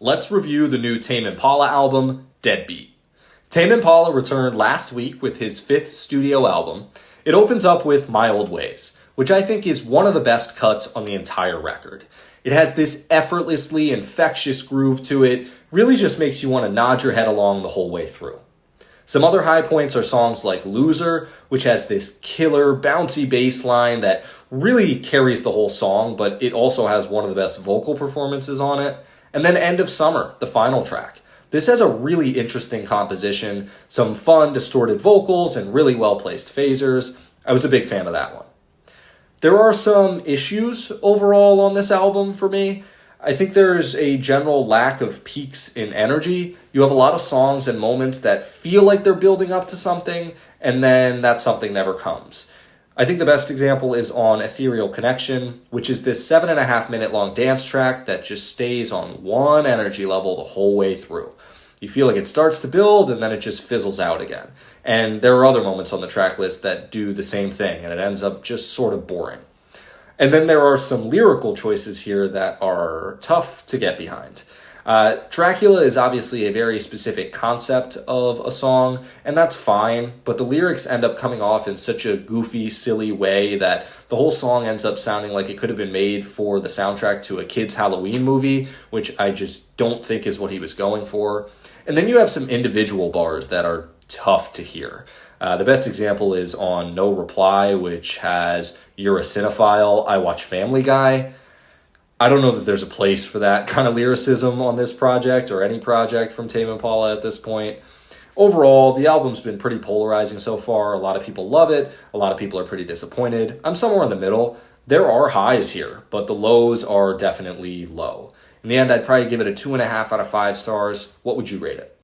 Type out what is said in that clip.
Let's review the new Tame Impala album, Deadbeat. Tame Impala returned last week with his fifth studio album. It opens up with My Old Ways, which I think is one of the best cuts on the entire record. It has this effortlessly infectious groove to it, really just makes you want to nod your head along the whole way through. Some other high points are songs like Loser, which has this killer, bouncy bass line that really carries the whole song, but it also has one of the best vocal performances on it. And then End of Summer, the final track. This has a really interesting composition, some fun, distorted vocals, and really well-placed phasers. I was a big fan of that one. There are some issues overall on this album for me. I think there's a general lack of peaks in energy. You have a lot of songs and moments that feel like they're building up to something, and then that something never comes. I think the best example is on Ethereal Connection, which is this 7.5-minute long dance track that just stays on one energy level the whole way through. You feel like it starts to build and then it just fizzles out again. And there are other moments on the track list that do the same thing, and it ends up just sort of boring. And then there are some lyrical choices here that are tough to get behind. Dracula is obviously a very specific concept of a song, and that's fine, but the lyrics end up coming off in such a goofy, silly way that the whole song ends up sounding like it could have been made for the soundtrack to a kid's Halloween movie, which I just don't think is what he was going for. And then you have some individual bars that are tough to hear. The best example is on No Reply, which has "You're a cinephile, I watch Family Guy." I don't know that there's a place for that kind of lyricism on this project or any project from Tame Impala at this point. Overall, the album's been pretty polarizing so far. A lot of people love it. A lot of people are pretty disappointed. I'm somewhere in the middle. There are highs here, but the lows are definitely low. In the end, I'd probably give it a 2.5 out of 5 stars. What would you rate it?